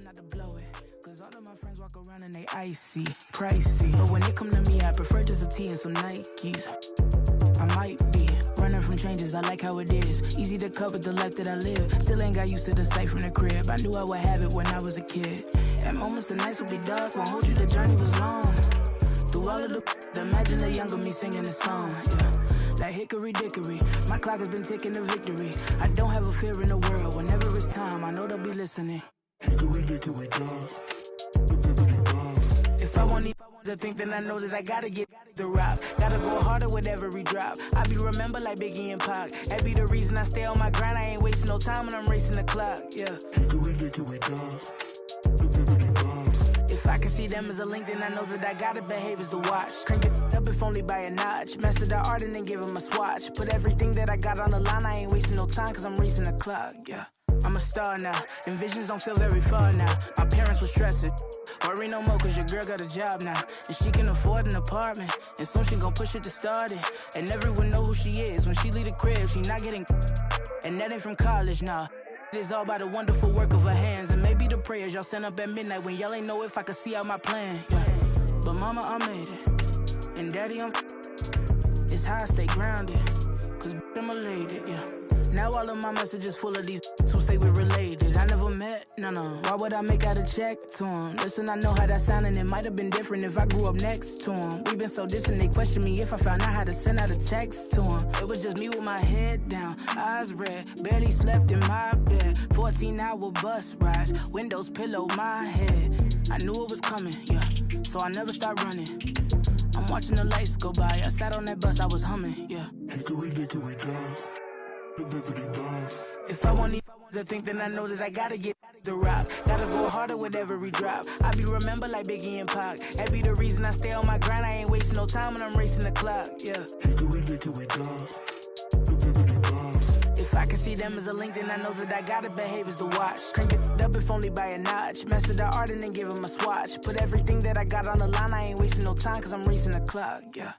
not to blow it, cause all of my friends walk around and they icy, pricey. But when it come to me, I prefer just a tee and some Nikes. I might be running from changes, I like how it is. Easy to cover the life that I live. Still ain't got used to the sight from the crib. I knew I would have it when I was a kid. At moments the nights would be dark, won't hold you, the journey was long. Through all of the imagine the younger me singing this song, yeah. Like hickory dickory, my clock has been ticking to victory. I don't have a fear in the world, whenever it's time, I know they'll be listening. Hickory dickory dog. If I want to think, then I know that I gotta get the rock. Gotta go harder with every drop. I be remembered like Biggie and Pac. That be the reason I stay on my grind. I ain't wasting no time when I'm racing the clock, yeah. Hickory dickory dog. If I can see them as a link, then I know that I gotta behave as the watch. Crank it up if only by a notch. Master the art and then give him a swatch. Put everything that I got on the line. I ain't wasting no time cause I'm racing the clock, yeah. I'm a star now, and visions don't feel very far now. My parents were stressing, worry no more cause your girl got a job now. And she can afford an apartment, and soon she gon' push it to start it. And everyone know who she is, when she leave the crib, she not getting. And that ain't from college, nah. It is all by the wonderful work of her hands. And maybe the prayers y'all sent up at midnight when y'all ain't know if I could see out my plan, yeah. But mama, I made it, and daddy, it's how I stay grounded, cause I'm a lady, yeah. Now all of my messages full of these who say we're related. I never met, no. Why would I make out a check to him? Listen, I know how that sound and it might have been different if I grew up next to him. We been so distant, they question me if I found out how to send out a text to him. It was just me with my head down, eyes red, barely slept in my bed. 14-hour bus rides, windows pillow my head. I knew it was coming, yeah, so I never stopped running. I'm watching the lights go by, I sat on that bus, I was humming, yeah. Hickory dickory dog. If I want to think, then I know that I gotta get the rock. Gotta go harder with every drop. I be remembered like Biggie and Pac. That be the reason I stay on my grind. I ain't wasting no time when I'm racing the clock, yeah. Hickory dickory dog. If I can see them as a link, then I know that I gotta behave as the watch. Crank it up if only by a notch. Master the art and then give him a swatch. Put everything that I got on the line. I ain't wasting no time cause I'm racing the clock, yeah.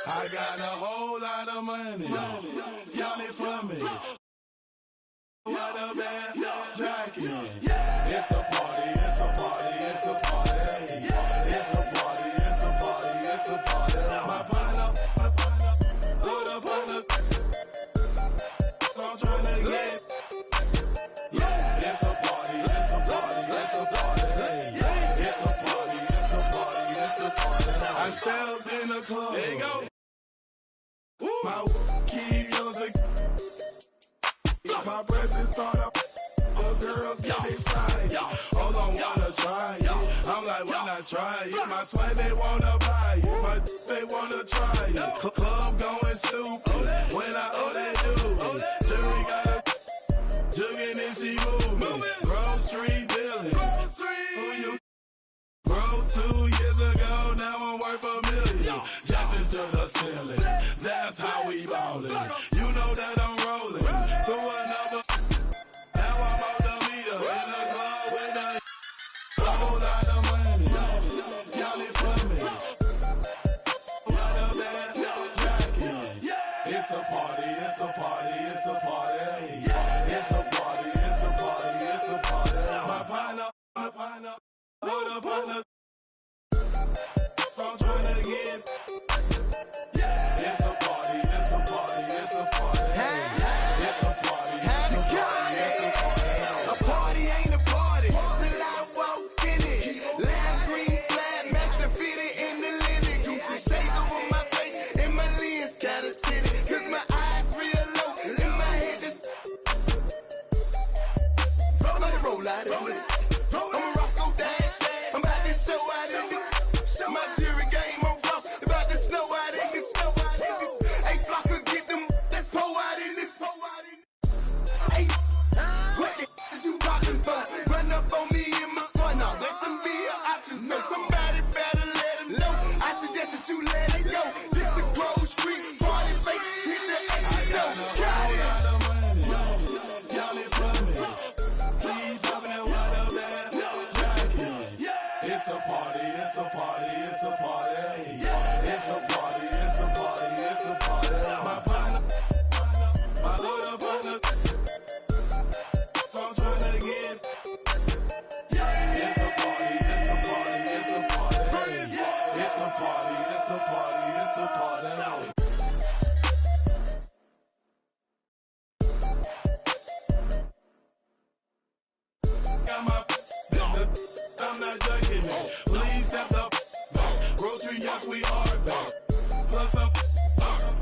I got a whole lot of money. Y'all it for me. What a bad jacket. It's a party, it's a party, it's a party. It's a party, it's a party, it's a party. My partner, hold up, partner. I'm trying to get. Yeah, it's a party, it's a party, it's a party. It's a party, it's a party, it's a party. I stepped in the club. There you go. My keep using. My presence start up. The girls get excited. Hold on, wanna try it. I'm like, why not try it? My swag, they wanna buy it. My they wanna try it. Club going stupid. When I they do it. Jury got a jugging and she moving. Grove Street dealing. Who you? Bro, 2 years ago, now I'm worth $1 million. Just into the ceiling. That's how we ballin'. You know that I'm rolling through another. Now I'm out the meter in the club with a whole lot of money. Y'all it for me. What a bad jacket. It's a party, it's a party, it's a party. It's a party, it's a party, it's a party. My partner, hold up, partner. I'm trying to get. It's a party, it's a party, it's a party. It's a party, it's a party, it's a party. A party ain't a party till I walk in it. Lime green flag, master fitted in the linen. Gucci shades over my face and my lens kinda tinted. Cause my eyes real low and my head just roll like a roll out of this. I'm a Roscoe Dash, I'm about to show out in this. My jury game on floss, about to snow out in this. Hey, Flocker, get them, let's pour out in this. Hey, what the is you talking for? Run up on me in my squad now. That shouldn't be an option, so somebody better let him know. I suggest that you let it go. This a Grove Street party, face, hit the exit door. Got it. Y'all it for me. Keep popping that water bad jacket. It's a party, it's a party, it's a party. It's a party, it's a party, it's a party. My partner, my little partner. I'm trying to get. It's a party, it's a party, it's a party. It's a party, it's a party, it's a party. Got my, I'm not joking. Please step up. Grocery, yes, we are back. Plus up,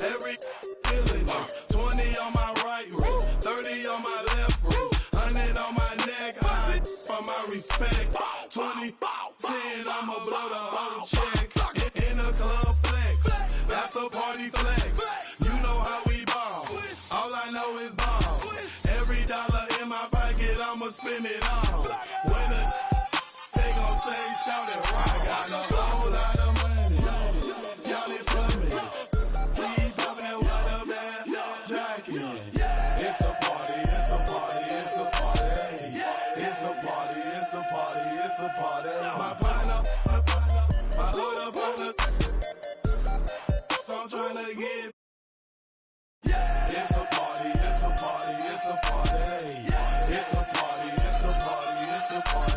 every feeling. 20 on my right wrist, 30 on my left wrist, 100 on my neck. High for my respect. 20, 10, I'ma blow the whole check. In the club flex, after party flex. You know how we ball. All I know is ball. Every dollar in my pocket, I'ma spend it all. When they gon' say, shout it, rock. I got a whole lot of money. Y'all it for me. Keep popping that water bad jacket. It's a party, it's a party, it's a party. It's a party, it's a party, it's a party. My partner, my little partner. I'm trying to get. It's a party, it's a party, it's a party. It's a party, it's a party, it's a party.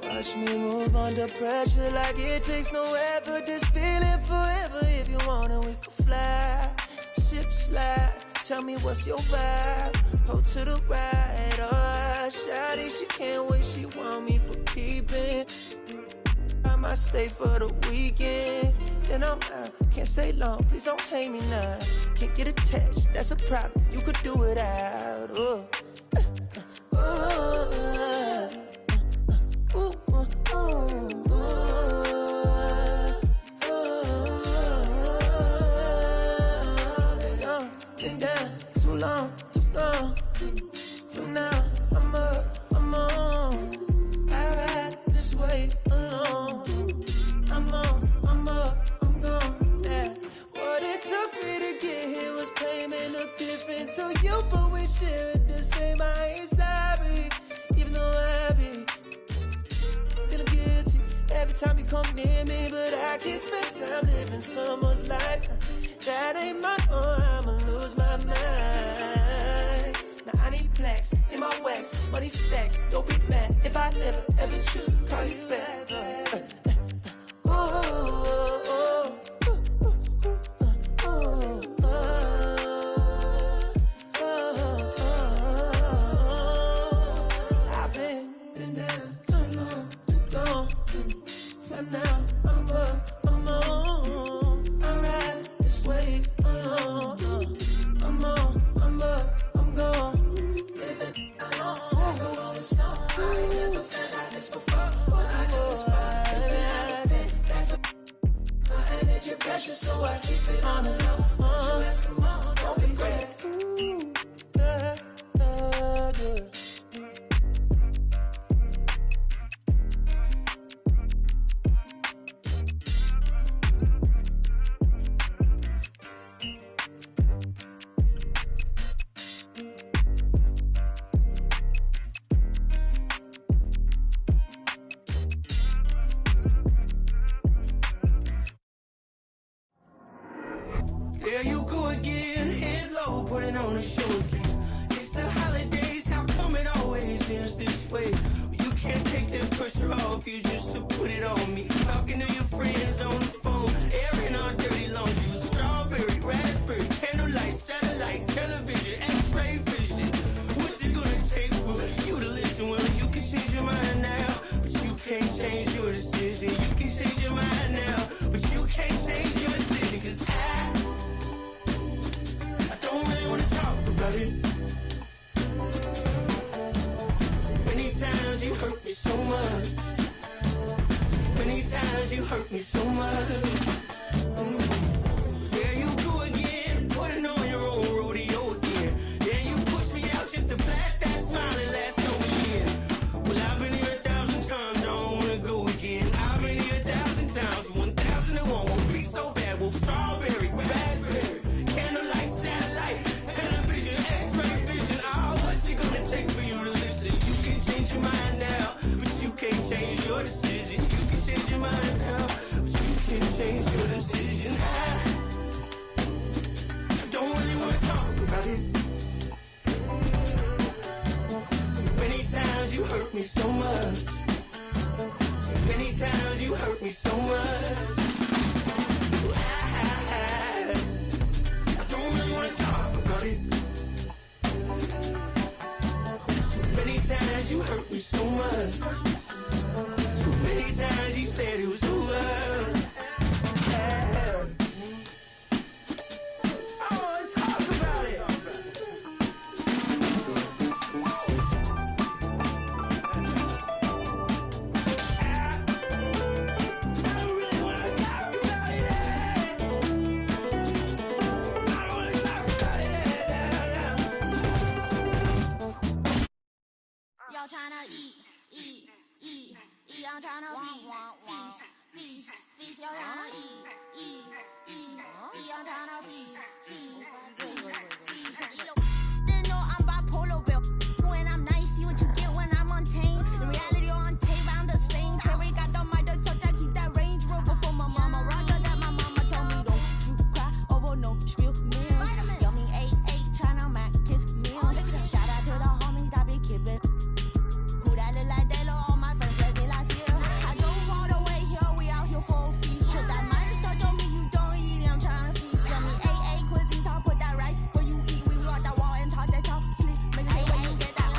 Watch me move under pressure like it takes no effort. This feeling forever. If you wanna, we can fly. Sip slide. Tell me what's your vibe. Pull to the right. Oh, shawty, she can't wait. She want me for keeping. I might stay for the weekend. Then I'm out. Can't stay long. Please don't hate me now. Can't get attached. That's a problem. You could do it out. Oh. time you come near me, but I can't spend time living someone's life. That ain't my own, I'ma lose my mind. Now I need plaques in my wax, money stacks. Don't be mad if I never ever choose to call you back. I've been down too long, too long. For now, I'm up, I'm on. I ride this wave alone. I'm on, I'm up, I'm gone. Living alone, I go on the snow. I ain't never felt like this before. What I do is fun. That's a my energy precious, so I keep it on the low. Let's come on, don't be great. There you go again, head low, putting on a show again. It's the holidays, how come it always ends this way? You can't take the pressure off you just to put it on me. Talking to your friends on the phone, airing our dirty laundry. Strawberry, raspberry, candlelight, satellite, television, x-ray vision. What's it gonna take for you to listen? Well, you can change your mind now, but you can't change your decision. You can change your mind now, but you can't change your decision. Cause I don't really wanna talk about it. So many times you hurt me so much. Many times you hurt me so much. There you go again, putting on your own rodeo again. Yeah, you pushed me out just to flash that smile and last over year. Well, I've been here 1,000 times, I don't wanna go again. I've been here 1,000 times, 1,001 won't be so bad. Well, strawberry, raspberry, candlelight, satellite, television, x-ray vision. Oh, what's it gonna take for you to listen? You can change your mind now, but you can't change your decision. You can change your mind now, but you can't change your decision. I don't really wanna talk about it. So many times you hurt me so much. So many times you hurt me so much. I don't really wanna talk about it. So many times you hurt me so much. So many times you said it was over. I wanna talk about it. I don't really wanna talk about it. I don't wanna talk about it. Y'all tryna eat. I'm tryna feast. Y'all tryna eat. I'm tryna feast. They know I'm bipolar, Bill. When I'm nice, see what you get when I'm untamed. In reality, on tape, I'm the same. Terry got the mic, so I keep that Range Rover for my mama. Roger that my mama told me, don't you cry over no spill meals. Yummy 8-8, tryna mac kiss meals. Shout out to the homies that be keeping. Who that look like they low, all my friends left me last year. I drove all the way here, we out here for a feast. Put that minus touch on me, you don't eat, I'm tryna feast. Yummy 8-8, cuisine talk, put that rice where you eat. We walk that wall and talk that talk, sleep. Make sure when you get that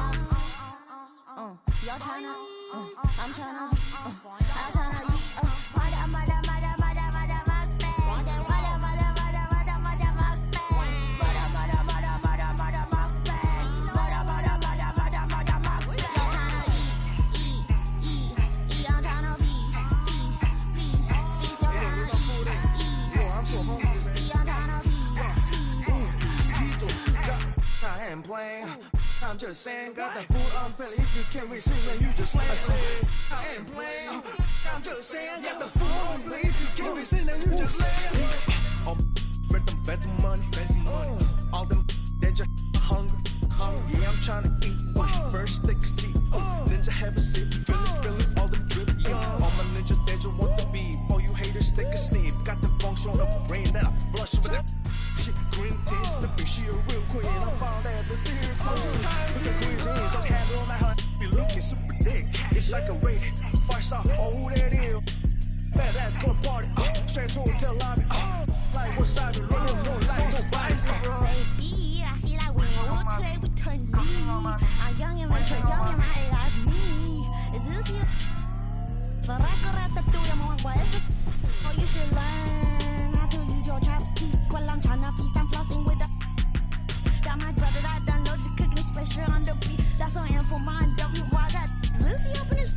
y'all tryna, I'm tryna, I'm tryna eat. I'm just saying, got the food on belly. If you can't resist, then you just slay. I say, I ain't playing. I'm just saying, got the food on belly. If you can't resist, then you just slay. Spend the money. All them, they just hungry. Yeah, I'm trying to eat. First, take a seat. Ninja have a sip. Feel it, all them drip. All my ninjas, they just brain that I flush with that shit. Green tea slipping, she a real queen. I found out the theory queen. Look at cuisine, so handle on how be looking super thick. It's like a rated 5-star. Oh, who that is? Bad ass club party. Straight to hotel lobby. Like what side you look? No like nobody, bro. I feel like when you walk today, we turn lead. I'm young and rich, young and I like me. Is this you? But I could have to do your more. What is it? Oh, you should learn how to use your chopstick while I'm trying to feast and flossing with the. Got my brother that done loads of cooking special on the beat. That's on info, mine. W. I got Lucy up in his.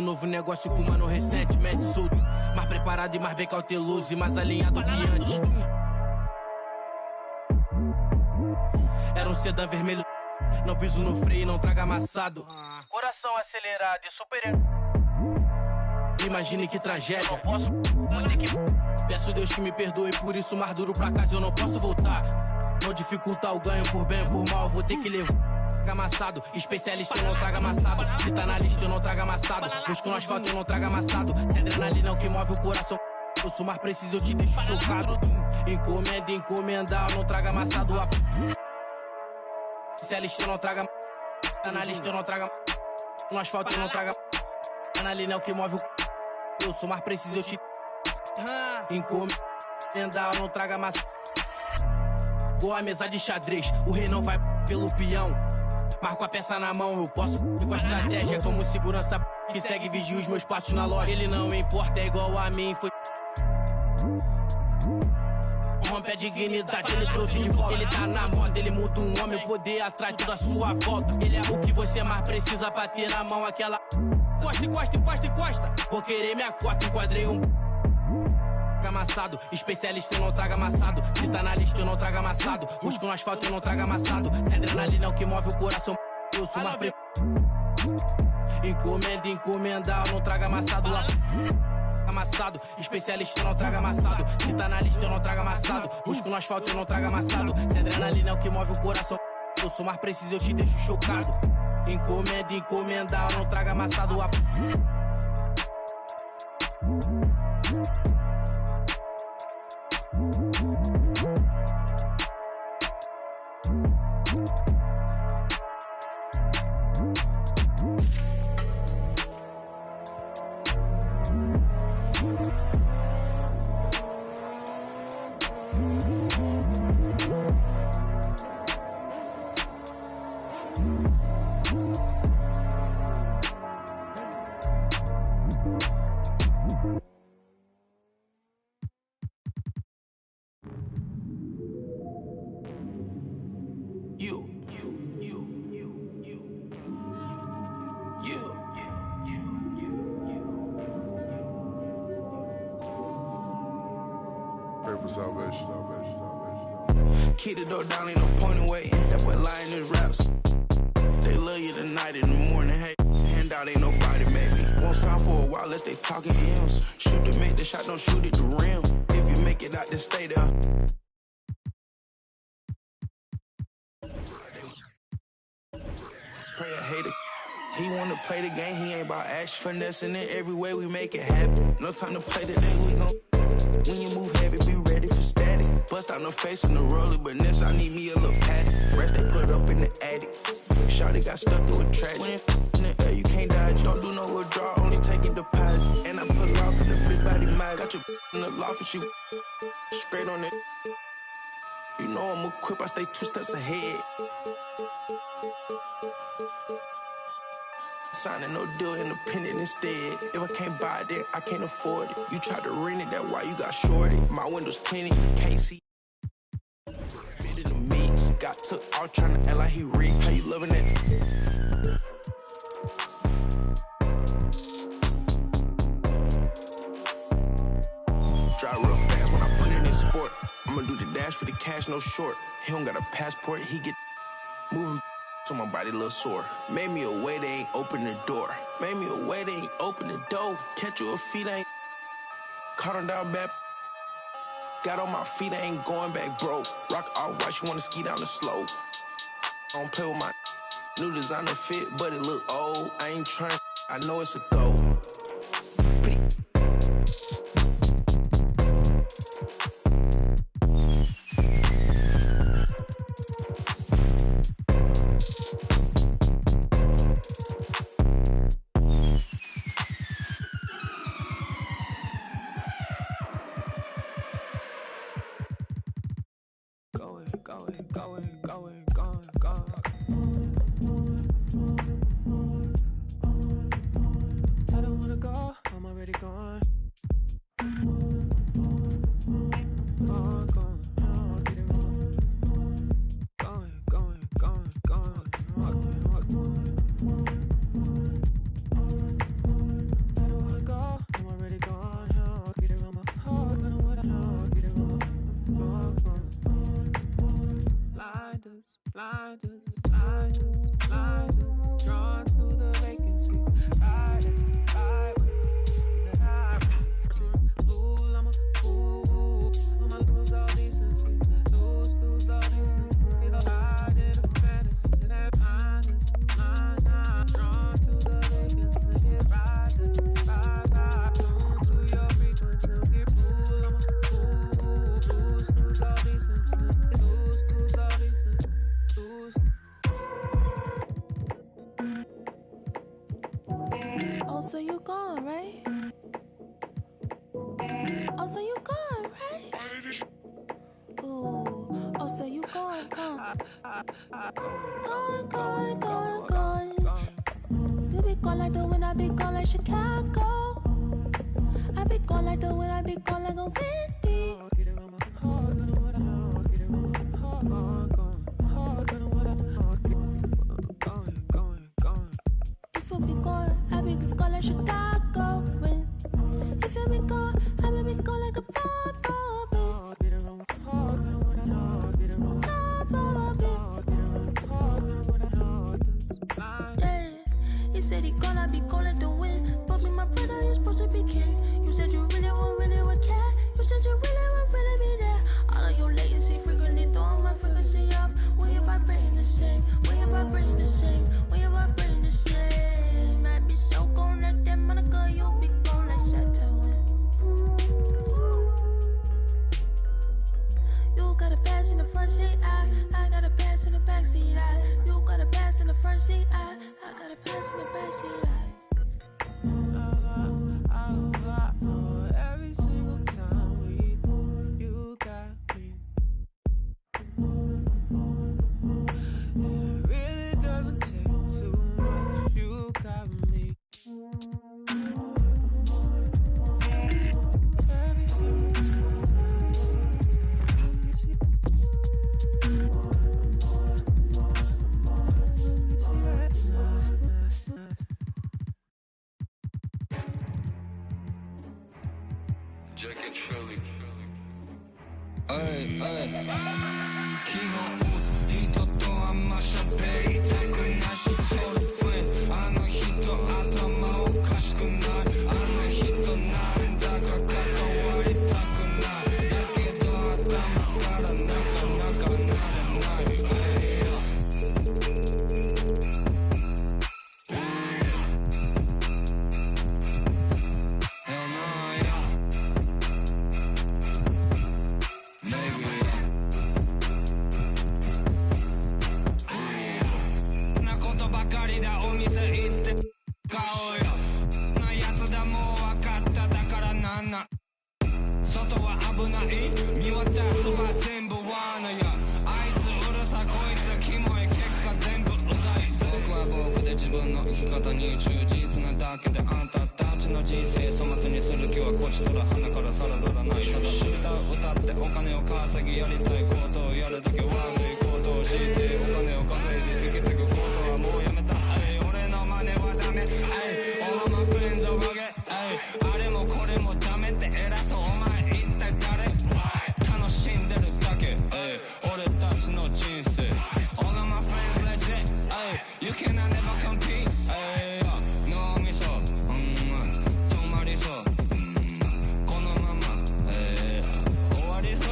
Novo negócio com mano recentemente solto. Mais preparado e mais bem cauteloso e mais alinhado que antes. Era um sedã vermelho, não piso no freio, não traga amassado. Coração acelerado e super. Imagine que tragédia. Eu não posso, vou ter que. Peço Deus que me perdoe, por isso mais duro pra casa eu não posso voltar. Não dificultar o ganho por bem ou por mal, vou ter que levar. Amassado, especialista eu não traga amassado. Se tá na lista eu não trago amassado. Busco no asfalto eu não trago amassado. Se adrenalina é o que move o coração. Eu sou mais preciso, eu te deixo chocado. Encomenda, encomendar, eu não trago amassado. Especialista eu não trago. Tá na lista eu não trago. No asfalto eu não trago. Adrenalina é o que move o. Eu sou mais preciso, eu te. Encomendar, eu não trago amassado. Igual a mesa de xadrez, o rei não vai pelo peão. Marco a peça na mão, eu posso com a estratégia. Como segurança que segue e vigia os meus passos na loja. Ele não importa, é igual a mim, foi. Rompe a dignidade, ele trouxe de volta. Ele tá na moda, ele muda um homem, o poder atrás tudo à sua volta. Ele é o que você mais precisa pra ter na mão aquela. Encosta, encosta, encosta, encosta. Vou querer minha cota, enquadrei um. Amassado, especialista eu não trago amassado. Se tá na lista eu não trago amassado. Busco no asfalto eu não trago amassado. Se adrenalina é o que move o coração. Eu sou mais Encomenda, encomendar, não traga amassado lá. Amassado, especialista eu não traga amassado. Se tá na lista eu não trago amassado. Busco no asfalto eu não trago amassado. Se adrenalina é o que move o coração. Eu sou mais preciso, eu te deixo chocado. Encomenda, encomendar, não traga amassado. For salvation. Keep the door down, ain't no point in waiting. That boy lying his raps. They love you tonight in the morning. Hey, handout ain't nobody, maybe. Won't sound for a while unless they talking M's. Shoot to make the shot, don't shoot at the rim. If you make it out, then stay there. Pray a hater. He wanna play the game, he ain't about action, finessing it every way we make it happen. No time to play today, we gon' when you move heavy, be ready for static. Bust out no face in the roller, but next I need me a little paddock. Rest they put up in the attic. Shawty got stuck to a track. When it's in the air, you can't dodge. Don't do no withdrawal, only taking deposit. And I put off in the big body mag. Got your in the loft and she straight on it. You know I'm equipped, I stay 2 steps ahead. Signing no deal, independent instead. If I can't buy it, then I can't afford it. You tried to rent it, that's why you got shorted. My windows tinted, you can't see. Fit in the mix, got took out trying to act like he rigged. How you loving it? Drive real fast when I put it in sport. I'ma do the dash for the cash, no short. He don't got a passport, he get moving. So my body a little sore. Made me a way, they ain't open the door. Made me a way, they ain't open the door. Catch you a feet, I ain't caught him down bad. Got on my feet, I ain't going back broke. Rock all right, you wanna ski down the slope. I don't play with my new designer fit, but it look old. I ain't trying, I know it's a go. I don't wanna go, I'm already gone. Gone, get it wrong. Going. I don't wanna go, I'm already gone. Get it wrong, my heart, I don't wanna get it wrong. Blinders, drawn to the vacancy. Ride I'ma lose all decency. Lose all decency. Get a ride in a fantasy. That blinders, drawn to the vacancy. Get ride, tune to your frequency. Get lose all decency. Lose all decency. Oh, so you gone, right? Oh, so you gone, right? Ooh, oh, so you gone. Gone. You be gone like the wind, I be gone like Chicago. I be gone like the wind, I be gone like a windy. Get it on my heart, gonna what I get it on my heart, gonna what I going. If you be gone, I be gone like Chicago. If you be gone, I be gone like a bomb. Get it on my heart, gonna what I get it on my heart, gonna what I yeah, he said he gonna be became. You said you really would care. You said you would really be there. All of your latency frequently throwing my frequency off. When you vibrating the same, when you vibrating the same, when you vibrating the same. Might be so gone at that Monica, you'll be gone like Chateau. You got a pass in the front seat, I got a pass in the back seat, you got a pass in the front seat, I got a pass in the back seat, Every single time you got me. It really doesn't take too much. You got me. Every single time, Jacket Philly. 基本人とあんま喋りたくないしトルフェイスあの人頭おかしくないあの人なんだか関わりたくないだけど頭からなかなかなれない外は危ない見渡すは全部罠やあいつうるさこいつキモい結果全部うざい僕は僕で自分の生き方に忠実なだけであんたたちの人生粗末にする気はこちとら鼻からさらさらないただ歌ってお金を稼ぎやりたいことをやるだけ悪いことをしてお金を稼いで生きてくことはもうやめた俺の真似はダメオーマフレンズをあげあれもこれもダメって偉そうお前一体誰楽しんでるだけ俺たちの人生 All of my friends legit You can never compete 脳みそ止まりそうこのまま終わりそう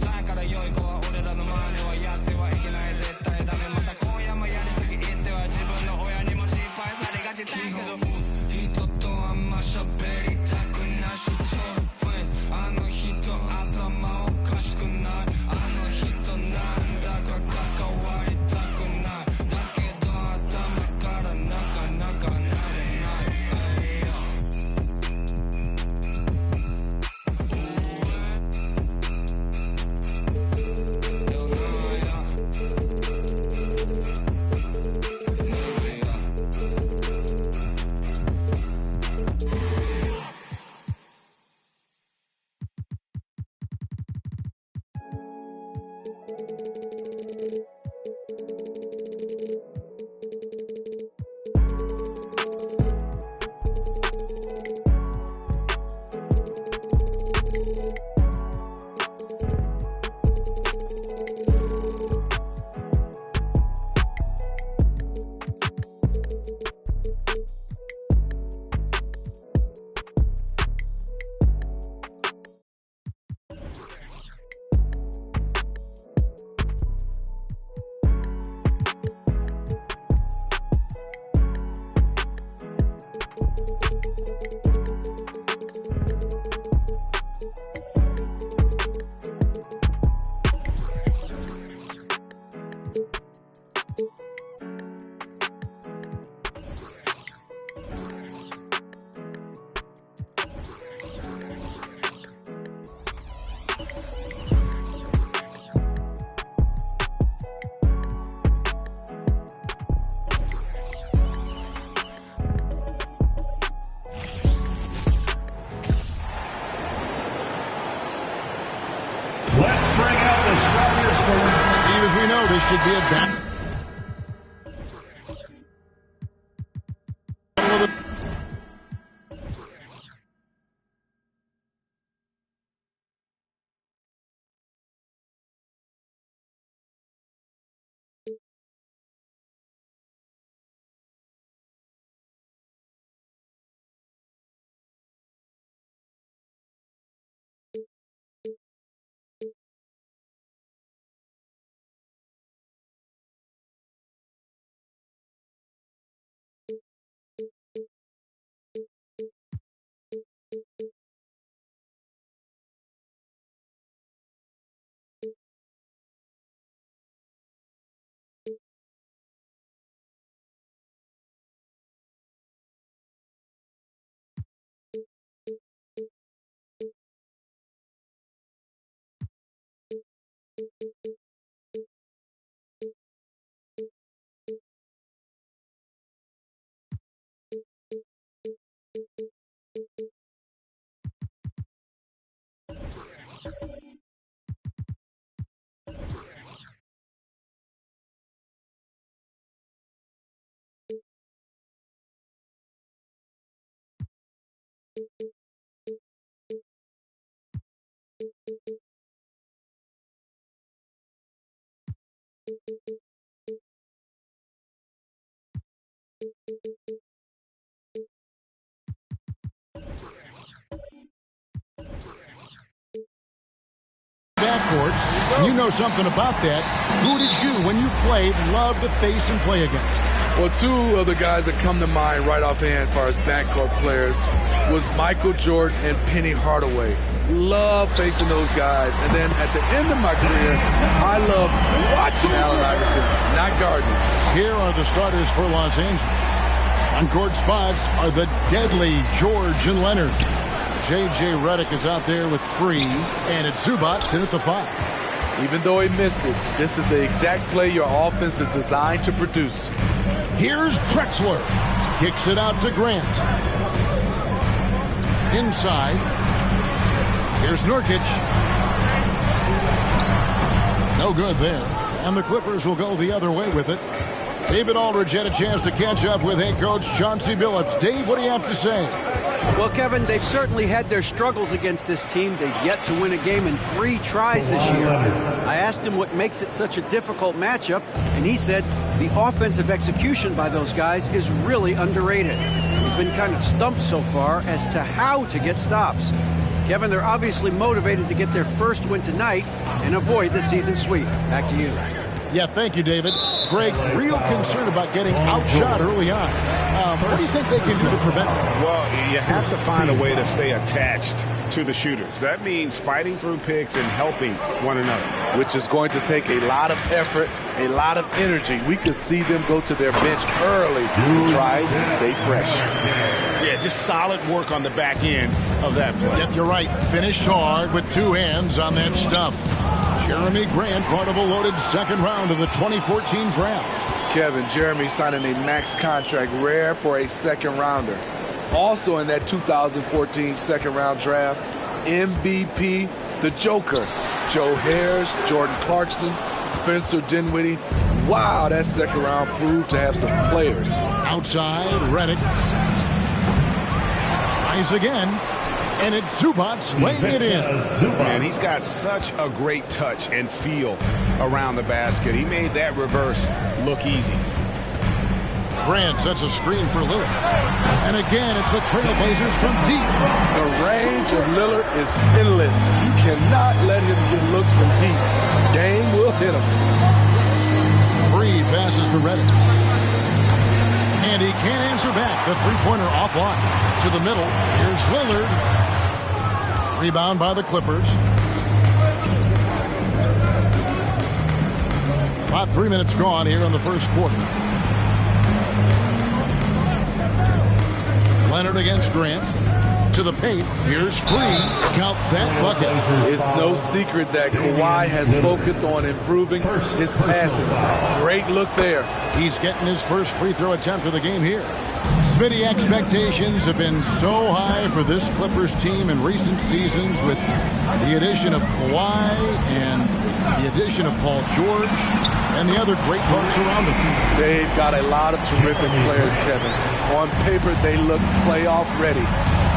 だから良い子は俺らの真似はやってはいけない絶対ダメまた今夜もやりすぎっては自分の親にも心配されがちだけど人とあんま喋りたくないしトルフェイスあの人頭おかしくないあの人なんだか関わりたくないだけど頭からなかなかなれないSteve, as we know, this should be a down. Backcourts, you know something about that. Who did you, when you played, love to face and play against? Well, two of the guys that come to mind right offhand as far as backcourt players was Michael Jordan and Penny Hardaway. Love facing those guys. And then at the end of my career, I love watching Allen Iverson, not guarding. Here are the starters for Los Angeles. On-court spots are the deadly George and Leonard. J.J. Redick is out there with Free, and it's Zubac in at the 5. Even though he missed it, this is the exact play your offense is designed to produce. Here's Drexler. Kicks it out to Grant. Inside. Here's Nurkic. No good there. And the Clippers will go the other way with it. David Aldridge had a chance to catch up with head coach Chauncey Billups. Dave, what do you have to say? Well, Kevin, they've certainly had their struggles against this team. They've yet to win a game in 3 tries this year. I asked him what makes it such a difficult matchup, and he said the offensive execution by those guys is really underrated. We've been kind of stumped so far as to how to get stops. Kevin, they're obviously motivated to get their first win tonight and avoid the season sweep. Back to you. Yeah, thank you, David. Greg, real concern about getting outshot early on. What do you think they can do to prevent that? Well, you have to find a way to stay attached to the shooters. That means fighting through picks and helping one another. Which is going to take a lot of effort, a lot of energy. We could see them go to their bench early to try and stay fresh. Yeah, just solid work on the back end of that play. Yep, you're right. Finish hard with 2 hands on that stuff. Jeremy Grant, part of a loaded second round of the 2014 draft. Kevin, Jeremy signing a max contract, rare for a second rounder. Also in that 2014 second round draft, MVP, the Joker, Joe Harris, Jordan Clarkson, Spencer Dinwiddie. Wow, that second round proved to have some players. Outside, Redick. Tries again. And it's Zubac laying it in. Man, he's got such a great touch and feel around the basket. He made that reverse look easy. Grant sets a screen for Lillard. And again, it's the Trailblazers from deep. The range of Lillard is endless. You cannot let him get looks from deep. Game will hit him. Free passes to Redick. And he can't answer back. The three-pointer offline. To the middle. Here's Lillard. Rebound by the Clippers. About 3 minutes gone here in the first quarter. Leonard against Grant. To the paint. Here's Free. Count that bucket. It's no secret that Kawhi has focused on improving his passing. Great look there. He's getting his first free throw attempt of the game here. Smitty, expectations have been so high for this Clippers team in recent seasons with the addition of Kawhi and the addition of Paul George and the other great parts around him. They've got a lot of terrific players, Kevin. On paper, they look playoff ready.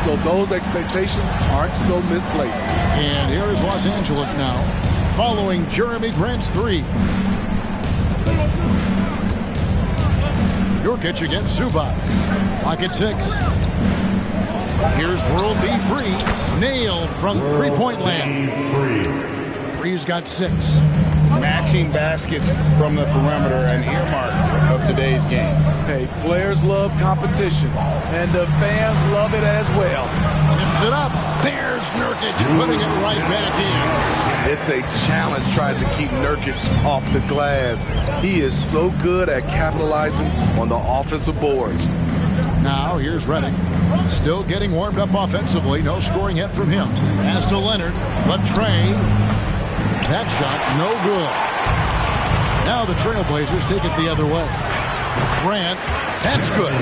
So those expectations aren't so misplaced. And here is Los Angeles now, following Jeremy Grant's 3. Nurkic against Zubac. Clock at 6. Here's World B. Free. Nailed from three-point land. Free's got 6. Matching baskets from the perimeter, an earmark of today's game. Hey, players love competition, and the fans love it as well. Tips it up. There's Nurkic putting it right back in. It's a challenge trying to keep Nurkic off the glass. He is so good at capitalizing on the offensive boards. Now here's Redick. Still getting warmed up offensively. No scoring yet from him. Pass to Leonard. The train. That shot, no good. Now the Trailblazers take it the other way. Grant, that's good.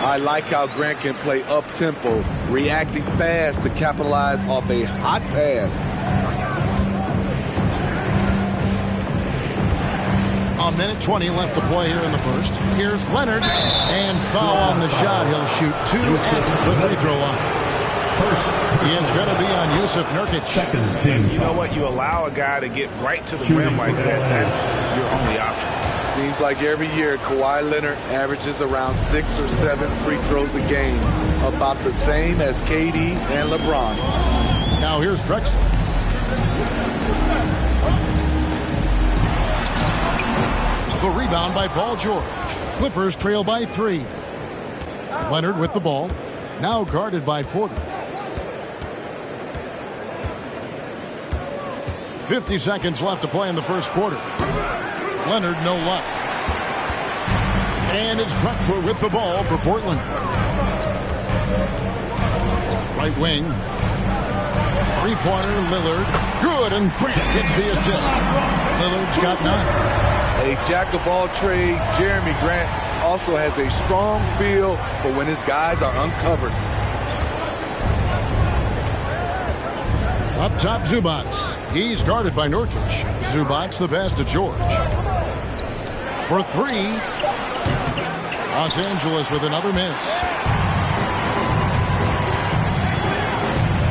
I like how Grant can play up-tempo, reacting fast to capitalize off a hot pass. A minute 20 left to play here in the first. Here's Leonard, and foul on the shot. He'll shoot 2 at the free throw line. It's going to be on Yusuf Nurkic. You know what? You allow a guy to get right to the rim like that. That's your only option. Seems like every year Kawhi Leonard averages around 6 or 7 free throws a game, about the same as KD and LeBron. Now here's Drexler. The rebound by Paul George. Clippers trail by 3. Leonard with the ball. Now guarded by Porter. 50 seconds left to play in the first quarter. Leonard, no luck. And it's Drexler with the ball for Portland. Right wing. Three-pointer, Lillard. Good, and Grant gets the assist. Lillard's got 9. A jack-of-all trades, Jeremy Grant also has a strong feel for when his guys are uncovered. Up top, Zubac. He's guarded by Nurkic. Zubac the pass to George. For 3. Los Angeles with another miss.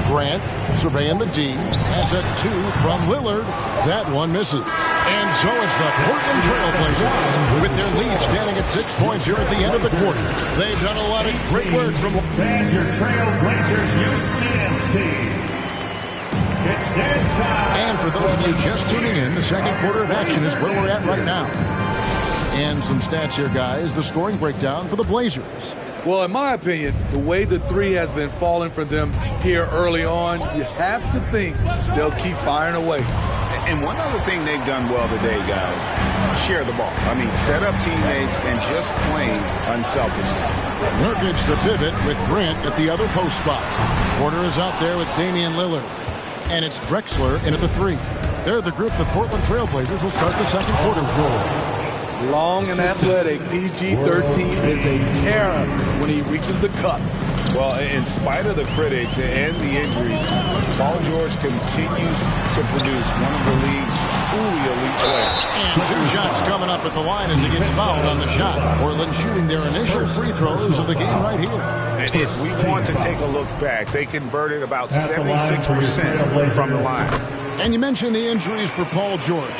Grant surveying the D. That's a 2 from Lillard. That one misses. And so it's the Portland Trail Blazers with their lead standing at 6 points here at the end of the quarter. They've done a lot of great work from... And your Trail Blazers youth dance team. It's dance time. And for those of you just tuning in, the second quarter of action is where we're at right now. And some stats here, guys. The scoring breakdown for the Blazers. Well, in my opinion, the way the 3 has been falling for them here early on, you have to think they'll keep firing away. And one other thing they've done well today, guys, share the ball. I mean, set up teammates and just playing unselfishly. Nurkic the pivot with Grant at the other post spot. Porter is out there with Damian Lillard. And it's Drexler in at the 3. They're the group the Portland Trail Blazers will start the second quarter. Long and athletic, PG-13 is a terror when he reaches the cup. Well, in spite of the critics and the injuries, Paul George continues to produce one of the league's truly elite players. And 2 shots coming up at the line as he gets fouled on the shot. Portland shooting their initial free throws of the game right here. And if we want to take a look back, they converted about 76% from the line. And you mentioned the injuries for Paul George.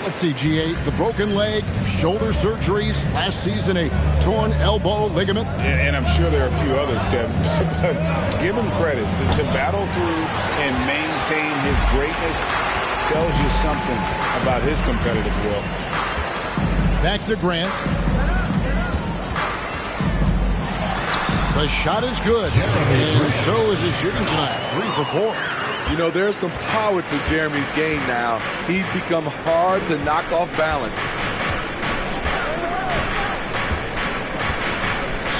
Let's see, G8, the broken leg, shoulder surgeries, last season a torn elbow ligament. And I'm sure there are a few others, Kevin. But give him credit. To battle through and maintain his greatness tells you something about his competitive will. Back to Grant. The shot is good, and so is his shooting tonight. 3 for 4. You know, there's some power to Jeremy's game now. He's become hard to knock off balance.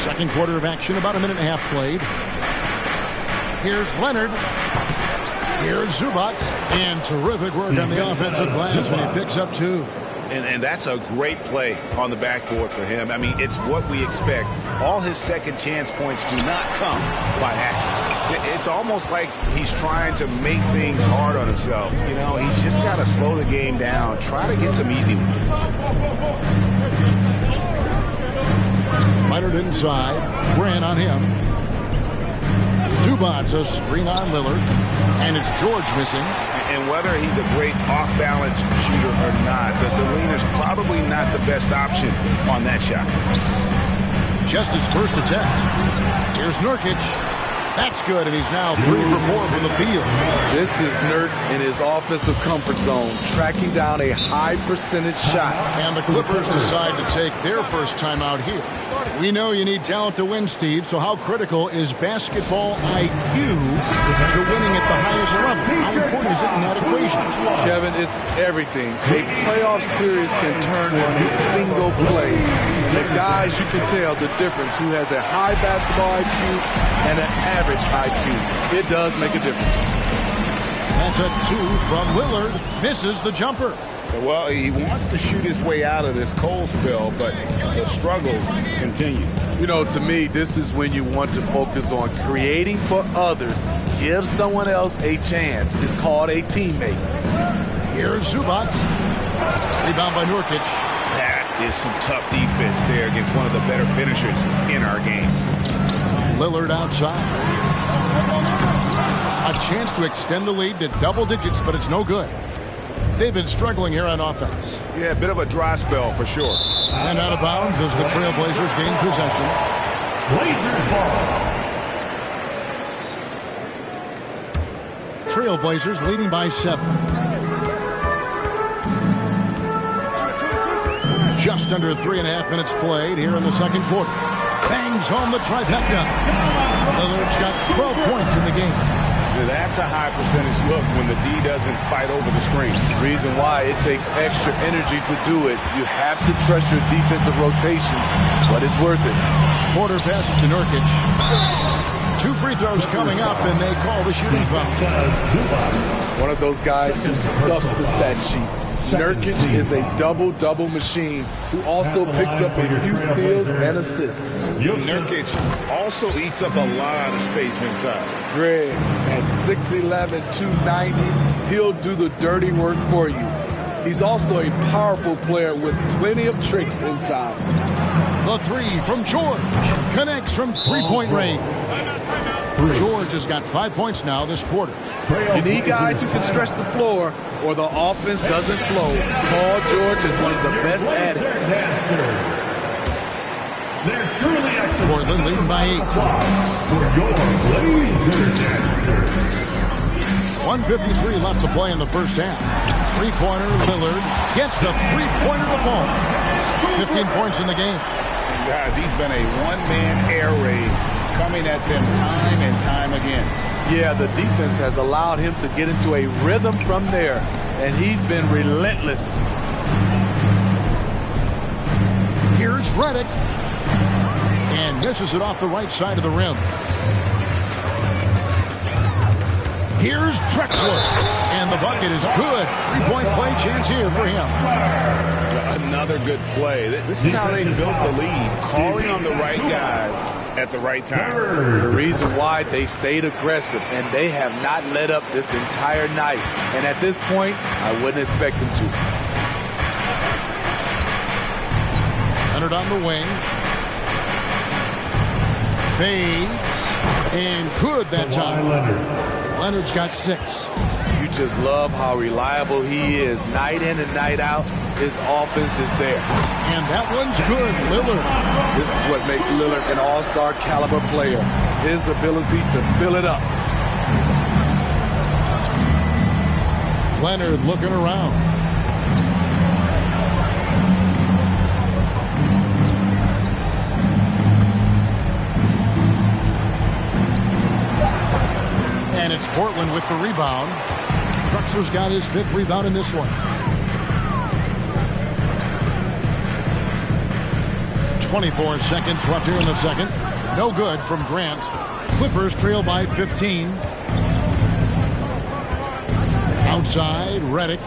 Second quarter of action, about a minute and a half played. Here's Leonard. Here's Zubac. And terrific work on the offensive glass when he picks up 2. And that's a great play on the backboard for him. I mean, it's what we expect. All his second chance points do not come by accident. It's almost like he's trying to make things hard on himself. You know, he's just got to slow the game down. Try to get some easy ones. Leonard inside. Grant on him. Zubac a screen on Lillard. And it's George missing. And whether he's a great off-balance shooter or not, the lean is probably not the best option on that shot. Just his first attempt. Here's Nurkic. That's good, and he's now 3 for 4 from the field. This is Nurk in his offensive comfort zone, tracking down a high percentage shot. And the Clippers decide to take their first time out here. We know you need talent to win, Steve, so how critical is basketball IQ to winning at the highest level? How important is it in that equation? Kevin, it's everything. A playoff series can turn on a single play. And the guys, you can tell the difference who has a high basketball IQ and an average IQ. It does make a difference. That's a 2 from Lillard. Misses the jumper. Well, he wants to shoot his way out of this cold spell, but the struggles continue. You know, to me, this is when you want to focus on creating for others. Give someone else a chance. It's called a teammate. Here's Zubac. Rebound by Nurkic. That is some tough defense there against one of the better finishers in our game. Lillard outside. chance to extend the lead to double digits, but it's no good. They've been struggling here on offense. Yeah, a bit of a dry spell for sure. And out of bounds as the Trailblazers gain possession. Blazers ball. Trailblazers leading by 7. Just under 3.5 minutes played here in the second quarter. Bangs home the trifecta. Lillard's got 12 points in the game. That's a high percentage look when the D doesn't fight over the screen. Reason why it takes extra energy to do it. You have to trust your defensive rotations, but it's worth it. Porter passes to Nurkic. 2 free throws coming up, and they call the shooting foul. One of those guys who stuffs the stat sheet. Nurkic is a double-double machine who also picks up a few steals and assists. Nurkic also eats up a lot of space inside. Greg, at 6'11", 290, he'll do the dirty work for you. He's also a powerful player with plenty of tricks inside. The 3 from George connects from three-point range. George has got 5 points now this quarter. You need guys who can stretch the floor or the offense doesn't flow. Paul George is one of the best at it. Portland leading by 8. 1:53 left to play in the first half. Three-pointer, Lillard gets the three-pointer to fall. 15 points in the game. Guys, he's been a one-man air raid coming at them time and time again. Yeah, the defense has allowed him to get into a rhythm from there, and he's been relentless. Here's Redick, and misses it off the right side of the rim. Here's Drexler, and the bucket is good. Three-point play chance here for him. Another good play. This is how they built the lead, calling on the right guys at the right time. The reason why they've stayed aggressive, and they have not let up this entire night. And at this point, I wouldn't expect them to. Leonard on the wing. Fades. And good that time. Leonard's got 6. You just love how reliable he is. Night in and night out, his offense is there. And that one's good, Lillard. This is what makes Lillard an all-star caliber player. His ability to fill it up. Leonard looking around. And it's Portland with the rebound. Drexler's got his 5th rebound in this one. 24 seconds left here in the second. No good from Grant. Clippers trail by 15. Outside, Redick.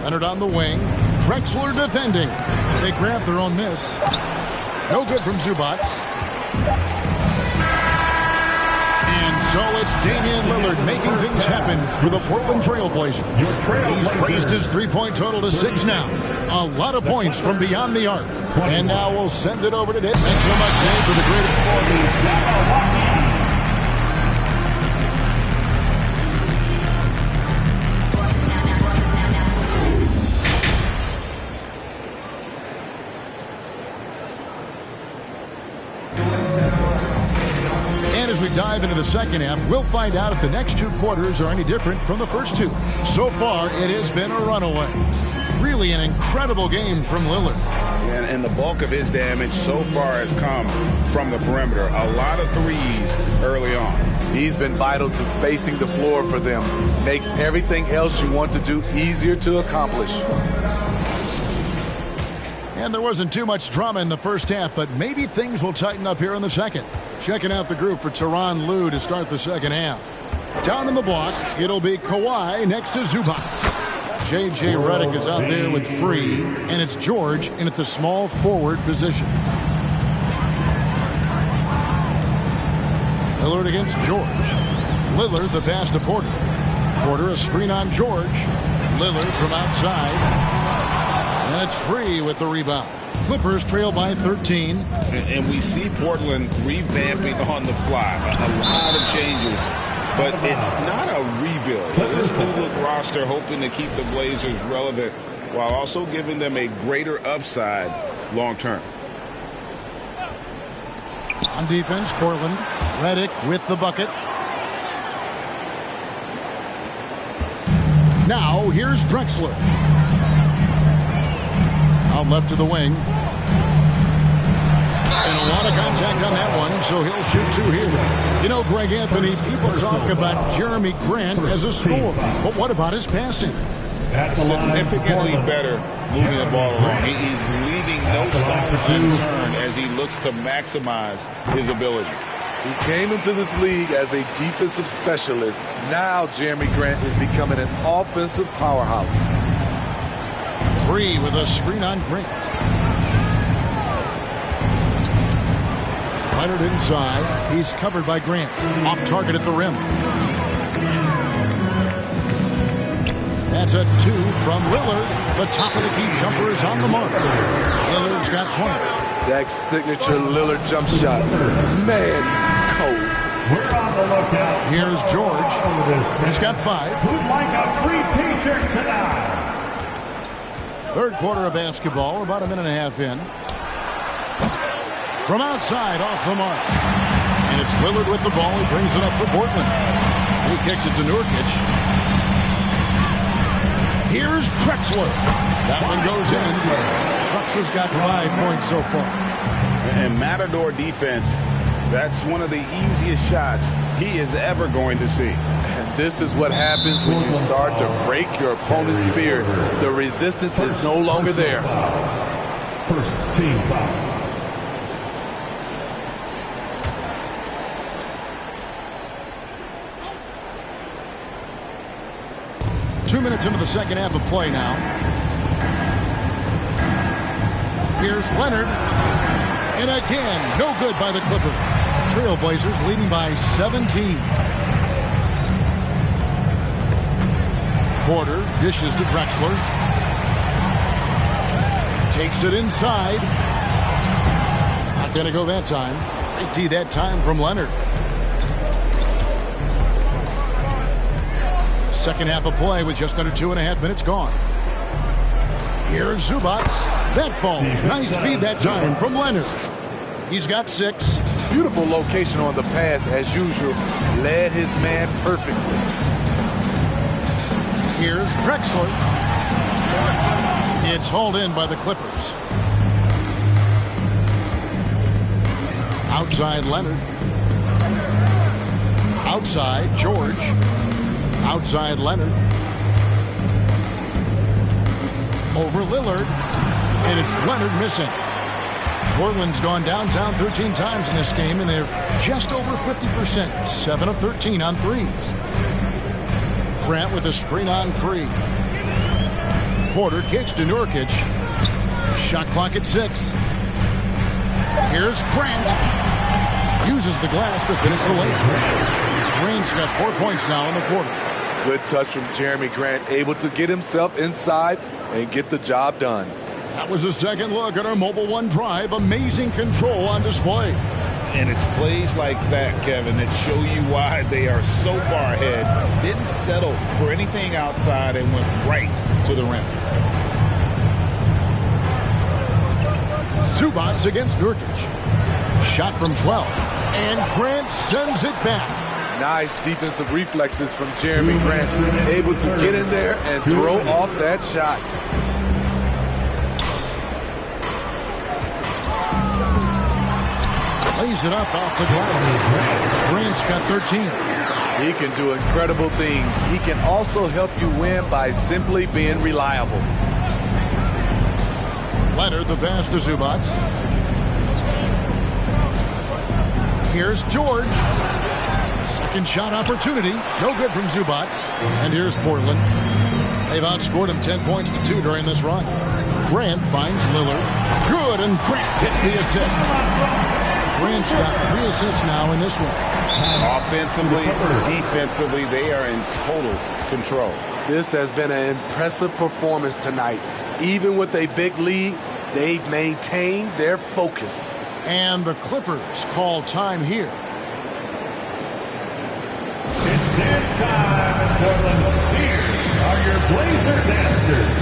Leonard on the wing. Drexler defending. They grab their own miss. No good from Zubac. And so it's Damian Lillard making things happen for the Portland Trailblazers. He's raised his three-point total to 6 now. A lot of points from beyond the arc. And now we'll send it over to Dave. Thanks so much, Dave, for the great. As we dive into the second half, we'll find out if the next 2 quarters are any different from the first 2. So far, it has been a runaway. Really an incredible game from Lillard. And the bulk of his damage so far has come from the perimeter. A lot of threes early on. He's been vital to spacing the floor for them. Makes everything else you want to do easier to accomplish. And there wasn't too much drama in the first half, but maybe things will tighten up here in the second. Checking out the group for Tyronn Lue to start the second half. Down in the block, it'll be Kawhi next to Zubac. J.J. Redick is out there with Free, and it's George in at the small forward position. Lillard against George. Lillard the pass to Porter. Porter a screen on George. Lillard from outside. And it's Free with the rebound. Clippers trail by 13. And we see Portland revamping on the fly. A lot of changes. But it's not a rebuild. This new-look roster hoping to keep the Blazers relevant while also giving them a greater upside long-term. On defense, Portland. Redick with the bucket. Now, here's Drexler. Out left to the wing. And a lot of contact on that one, so he'll shoot two here. You know, Greg Anthony, people talk about Jeremy Grant as a scorer, but what about his passing? Significantly better moving the ball along. He's leaving no stone unturned as he looks to maximize his abilities. He came into this league as a defensive specialist. Now Jeremy Grant is becoming an offensive powerhouse. Free with a screen on Grant. Leonard inside. He's covered by Grant. Off target at the rim. That's a 2 from Lillard. The top of the key jumper is on the mark. Lillard's got 20. That signature Lillard jump shot. Man, he's cold. We're on the lookout. Here's George. He's got 5. Who'd like a free t-shirt tonight? Third quarter of basketball, about a minute and a half in. From outside, off the mark. And it's Lillard with the ball. He brings it up for Portland. He kicks it to Nurkic. Here's Drexler. That one goes in. Drexler's got 5 points so far. And Matador defense, that's one of the easiest shots he is ever going to see. And this is what happens when you start to break your opponent's spirit. The resistance is no longer there. First team foul. 2 minutes into the second half of play now. Here's Leonard. And again, no good by the Clippers. Trailblazers leading by 17. Porter dishes to Drexler. Takes it inside. Not going to go that time. Great tee that time from Leonard. Second half of play with just under 2.5 minutes gone. Here's Zubac. That falls. Nice feed that time from Leonard. He's got 6. Beautiful location on the pass as usual. Led his man perfectly. Here's Drexler. It's hauled in by the Clippers. Outside Leonard. Outside George. Outside Leonard. Over Lillard. And it's Leonard missing. Portland's gone downtown 13 times in this game, and they're just over 50%. 7 of 13 on threes. Grant with a screen on 3. Porter kicks to Nurkic. Shot clock at 6. Here's Grant. Uses the glass to finish the layup. Grant's got 4 points now in the quarter. Good touch from Jeremy Grant, able to get himself inside and get the job done. That was a second look at our Mobile One drive. Amazing control on display. And it's plays like that, Kevin, that show you why they are so far ahead. Didn't settle for anything outside and went right to the rim. Zubac against Nurkic. Shot from 12. And Grant sends it back. Nice defensive reflexes from Jeremy Grant. Able to get in there and throw off that shot. Lays it up off the glass. Grant's got 13. He can do incredible things. He can also help you win by simply being reliable. Leonard, the pass to Zubac. Here's George. Second shot opportunity. No good from Zubac. And here's Portland. They've outscored him 10 points to 2 during this run. Grant finds Lillard. Good, and Grant gets the assist. Grant's got 3 assists now in this one. Offensively, defensively, they are in total control. This has been an impressive performance tonight. Even with a big lead, They've maintained their focus. And the Clippers call time here. It's dance time in Portland. Here are your Blazer dancers.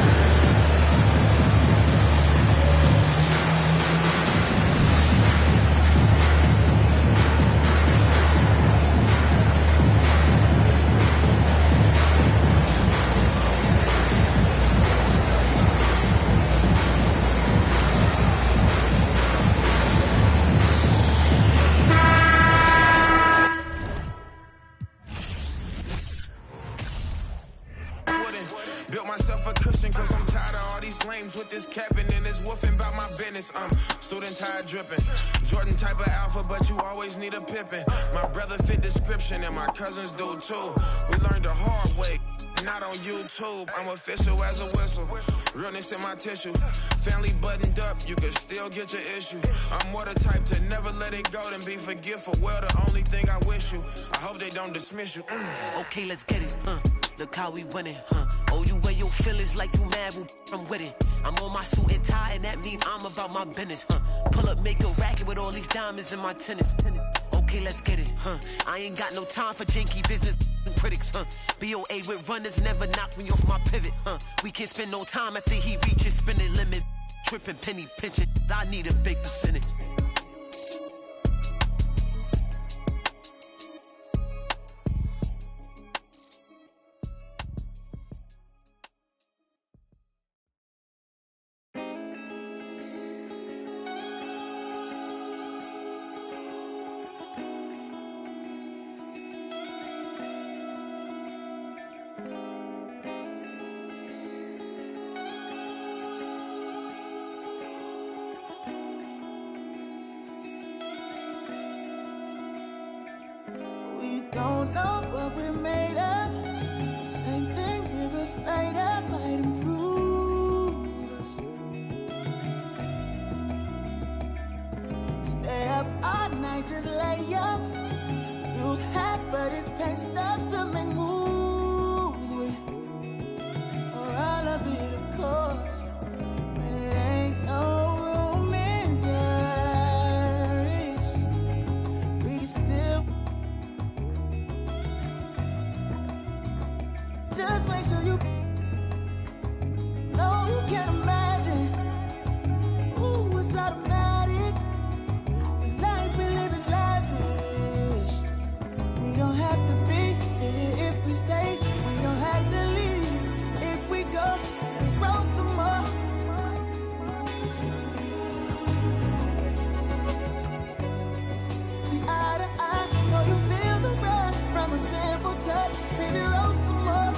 With this capping and this woofing about my business. Student tie dripping. Jordan type of alpha, but you always need a pippin'. My brother fit description and my cousins do too. We learned the hard way, not on YouTube. I'm official as a whistle. Realness in my tissue. Family buttoned up, you can still get your issue. I'm more the type to never let it go than be forgetful. Well, the only thing I wish you, I hope they don't dismiss you. Okay, let's get it. Look how we winning, Oh, you wear your feelings like you mad, well, I'm with it. I'm on my suit and tie, and that mean I'm about my business, Pull up, make a racket with all these diamonds in my tennis. Okay, let's get it, I ain't got no time for janky business critics, BOA with runners never knock me off my pivot, We can't spend no time after he reaches spending limit. Tripping, penny pinching, I need a big percentage. Don't know what we're made of. The same thing we're afraid of might improve us. Stay up all night, just lay up. Use half, but it's pain stuff to make moves with. Or all of it, of course. But it ain't no room in Paris. We still. Just make sure you know you can't imagine. Ooh, it's automatic. The life we live is lavish. We don't have to be here if we stay. We don't have to leave if we go. Roll some more. See eye to eye, know you feel the rush from a simple touch. Baby, roll some more.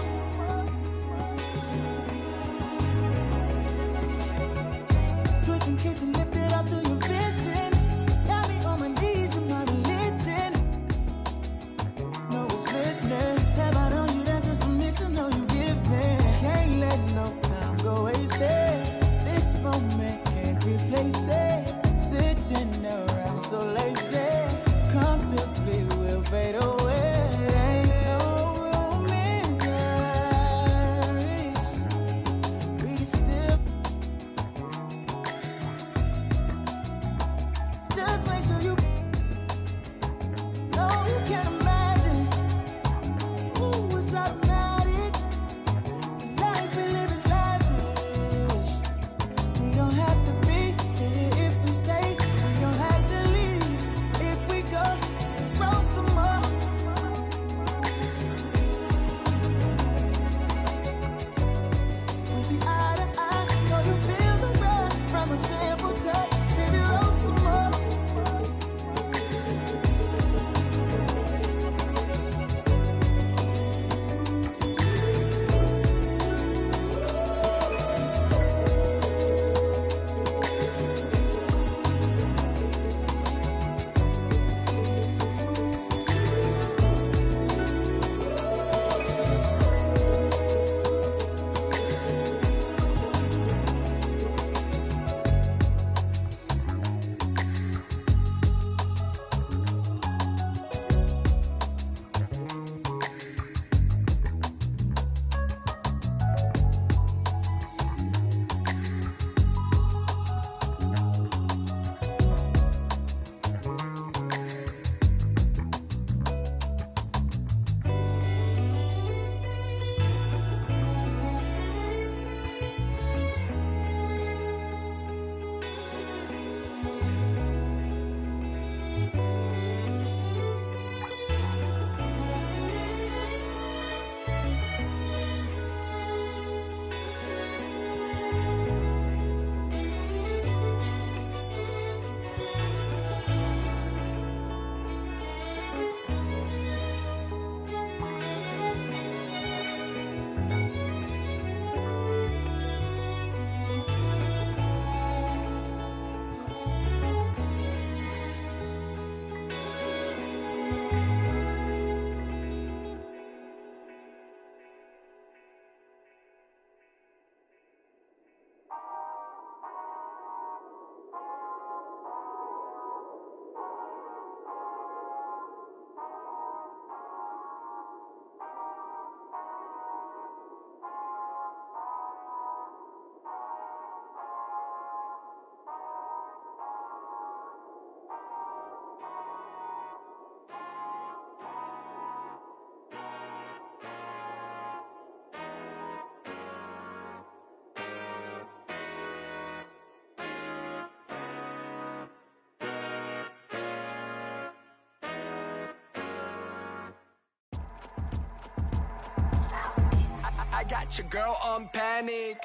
got your girl on panic.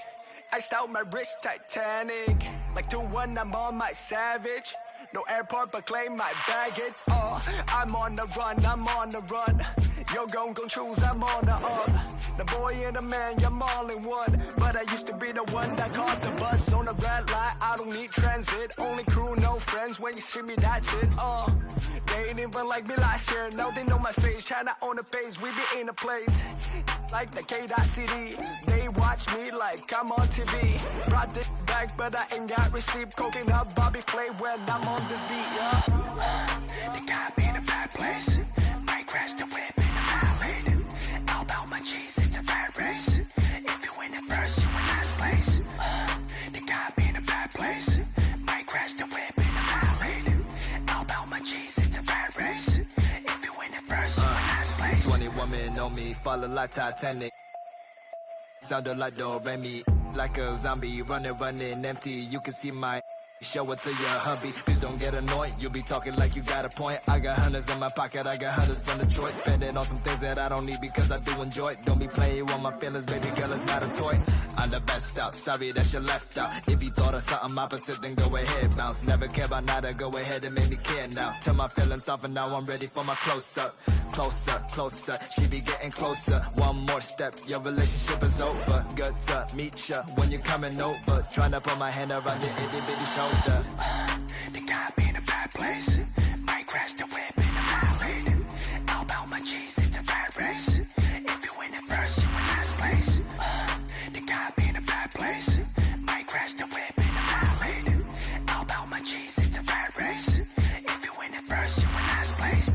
Iced out my wrist, Titanic. Like 2-1, I'm on my savage. No airport, but claim my baggage. I'm on the run, I'm on the run. Yo, gon' choose, I'm on the up. The boy and the man, I'm all in one. But I used to be the one that caught the bus on the red light. I don't need transit. Only crew, no friends. When you see me, that's it. They ain't even like me last year. Now they know my face. China on the page, we be in the place. Like the K.CD. They watch me like I'm on TV. Brought this back, but I ain't got receipt. Coking up Bobby Flay when I'm on this beat, yeah. They got me in a bad place. Might crash the whip in the valley. All about my cheese, it's a bad race. If you win it first, you in last place. They got me in a bad place. Might crash the whip in the valley. All about my cheese, it's a bad race. If you win it first, you in last place. 20 women on me, falling like Titanic. Sounded like Do Re Mi, like a zombie, running empty. You can see my show it to your hubby. Please don't get annoyed, you be talking like you got a point. I got hundreds in my pocket, I got hundreds from Detroit. Spending on some things that I don't need because I do enjoy it. Don't be playing with my feelings, baby girl, it's not a toy. I'm the best out, sorry that you left out. If you thought of something opposite, then go ahead, bounce. Never care about nada, go ahead and make me care now. Turn my feelings off and now I'm ready for my close-up. Closer, she be getting closer. One more step, your relationship is over. Good to meet ya when you're coming over. Trying to put my hand around your itty bitty shoulder. They got me in a bad place. Might crash the whip in the valley. All about my cheese, it's a bad race. If you win it first, you in last place. They got me in a bad place. Might crash the whip in the valley. All about my cheese, it's a bad race. If you win it first, you in last place.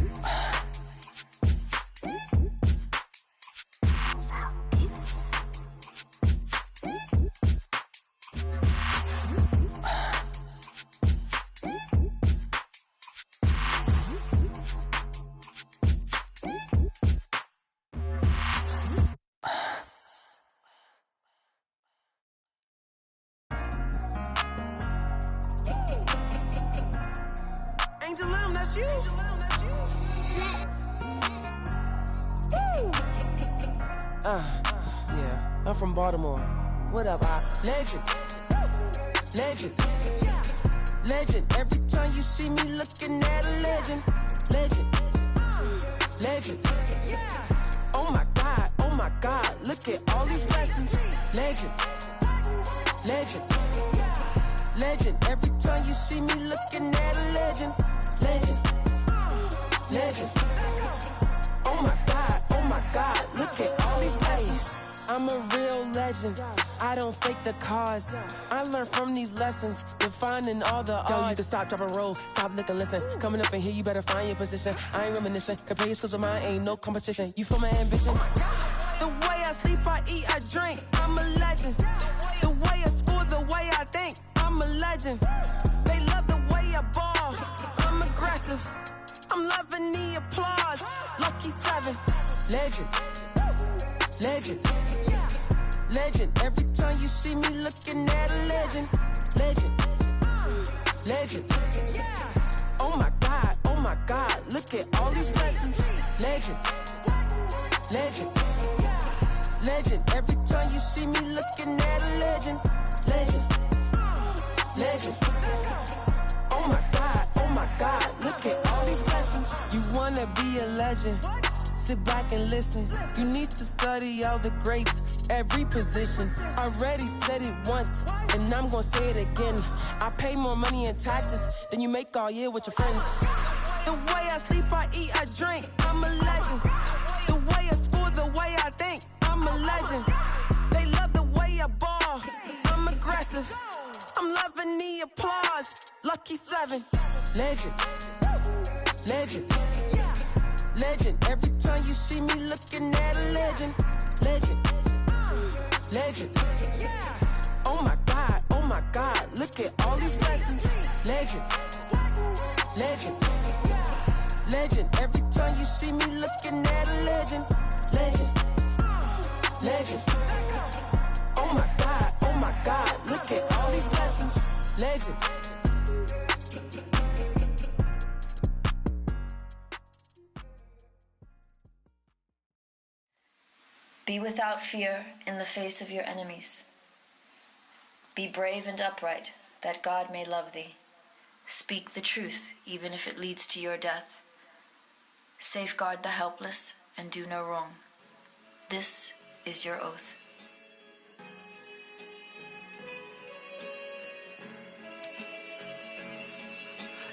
Angel Lim, that's you. Yeah, I'm from Baltimore. What up, legend. Every time you see me looking at a legend. Oh my God, look at all these blessings. Legend. Every time you see me looking at a legend. Oh my God, look at all these blessings. I'm a real legend. I don't fake the cause. I learned from these lessons. Defining all the odds. Yo, you can stop, drop, and roll. Stop, look, and listen. Coming up in here, you better find your position. I ain't reminiscing. Compare your skills with mine, ain't no competition. You feel my ambition? The way I sleep, I eat, I drink. I'm a legend. The way I score, the way I think. I'm a legend. They love the way I ball. I'm aggressive. I'm loving the applause. Lucky 7. Legend. Every time you see me looking at a legend. Oh my God, look at all these blessings. Legend. Every time you see me looking at a legend. Oh my God, look at all these blessings. You wanna be a legend? Sit back and listen. You need to study all the greats, every position. Already said it once, and I'm gonna say it again. I pay more money in taxes than you make all year with your friends. The way I sleep, I eat, I drink. I'm a legend. The way I score, the way I think. I'm a legend. They love the way I ball. I'm aggressive. I'm loving the applause. Lucky 7. Legend. Every time you see me looking at a legend. Oh my God, look at all these blessings. Legend. Every time you see me looking at a legend. Oh my God, look at all these blessings. Legend. Be without fear in the face of your enemies. Be brave and upright, that God may love thee. Speak the truth, even if it leads to your death. Safeguard the helpless and do no wrong. This is your oath.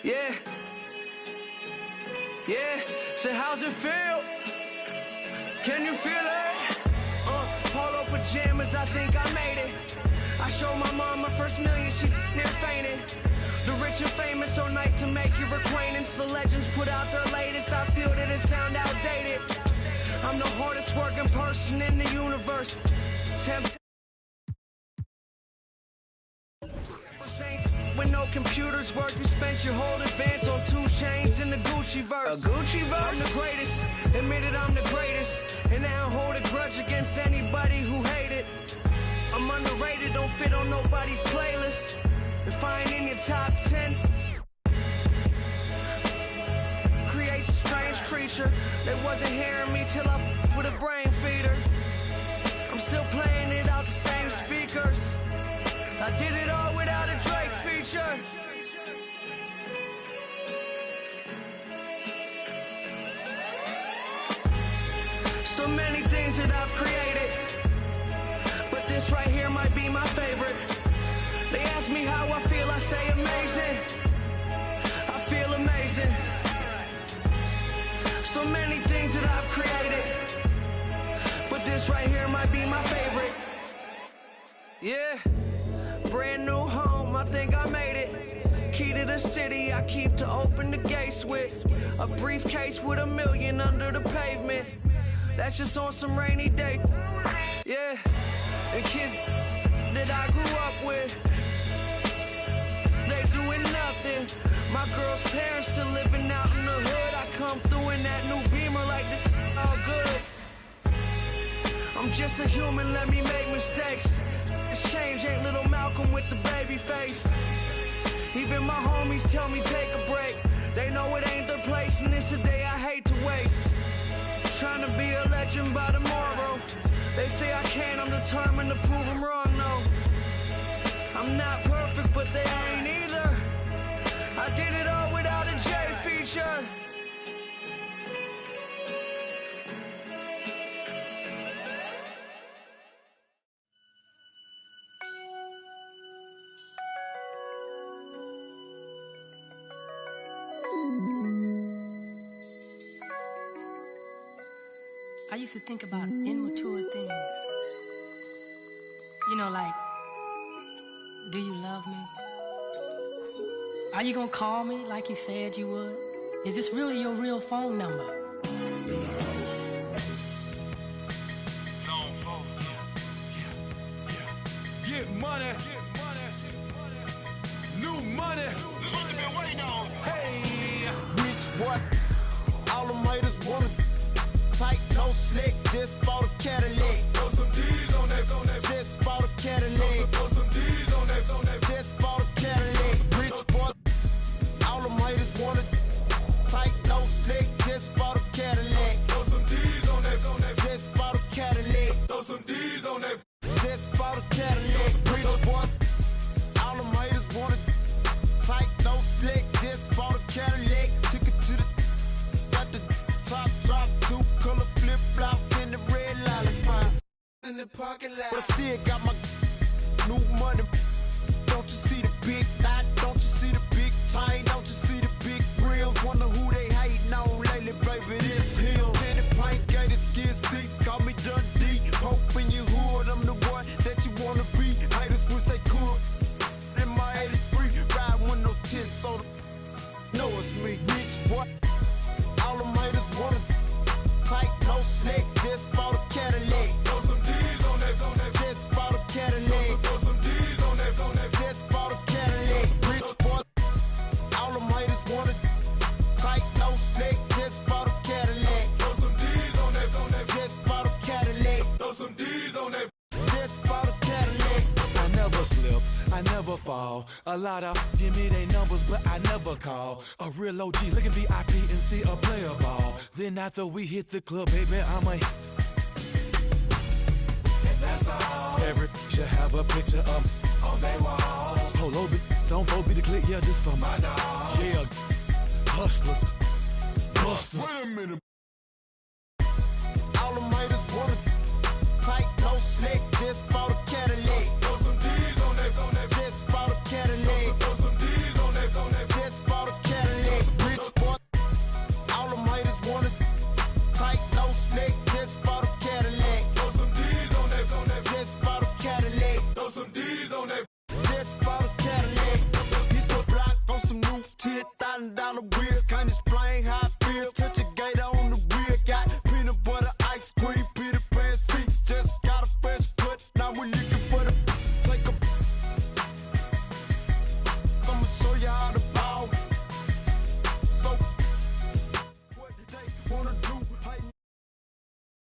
Yeah. Yeah. Say, how's it feel? Can you feel it? Polo pajamas, I think I made it. I showed my mom my first million, she near fainted. The rich and famous, so nice to make your acquaintance. The legends put out their latest, I feel that it sound outdated. I'm the hardest working person in the universe. When no computers work, you spent your whole advance on 2 chains in the Gucci verse. A Gucci verse? I'm the greatest, admitted I'm the greatest. And I don't hold a grudge against anybody who hate it. I'm underrated, don't fit on nobody's playlist. If I ain't in your top 10, creates a strange creature that wasn't hearing me till I with a brain feeder. I'm still playing it out the same speakers. I did it all without a Drake feature. So many things that I've created, but this right here might be my favorite. They ask me how I feel, I say amazing. I feel amazing. So many things that I've created, but this right here might be my favorite. Yeah. Brand new home, I think I made it. Key to the city, I keep to open the gates with. A briefcase with $1 million under the pavement. That's just on some rainy day. Yeah, and kids that I grew up with, they doing nothing. My girl's parents still living out in the hood. I come through in that new Beamer like this all good. I'm just a human, let me make mistakes. This change ain't little Malcolm with the baby face. Even my homies tell me take a break. They know it ain't their place and it's a day I hate to waste. Trying to be a legend by tomorrow. They say I can't, I'm determined to prove them wrong, no. I'm not perfect, but they ain't either. I did it all without a J feature. I used to think about immature things. You know, like, do you love me? Are you gonna call me like you said you would? Is this really your real phone number? Get money. New money. This is what they've been waiting on. Hey, Rich boy, all them haters wanna tight, no slick, just bought a Cadillac. Throw some D's on that. Just bought a Cadillac. Throw some D's on that. Just bought a Cadillac. Rich boy, all them haters wanna tight, no slick, just bought a Cadillac. Throw some D's on that. Just bought a Cadillac. Throw some D's on that. Just bought a Cadillac. Rich boy, all them haters wanna tight, no slick, just bought a Cadillac. Took it to the, got the top drop, 2-color flip-flop in the red lollipop. In the parking lot. But I still got my new money. Don't you see the big knot? Don't you see the big chain? Don't you see the big grills? Wonder who they hating on lately, baby, this him. Penny pint, gated skin seats, call me Dundee. Pope in your hood, I'm the one that you wanna be. Haters wish they could. In my 83, ride with no tits on the, know it's me. Rich boy, all them haters wanna tight, no slick, just bought a Cadillac. Throw some D's on that. Just bought a Cadillac. Throw some D's on that. Just bought a Cadillac. Rich boy, all them haters wanna tight, no slick, just bought a Cadillac. Throw some D's on that. Just bought a Cadillac. Throw some D's on that. Just bought a Cadillac. I never slip, I never fall. A lot of give me they numbers, but I never call. A real OG looking VIP and see a player ball. Then after we hit the club, baby, should have a picture of on they walls. Polo, don't be the click, yeah, this for my dog. Yeah, hustlers, busters. Wait a minute. All the haters wanna tight, no slick, just bought a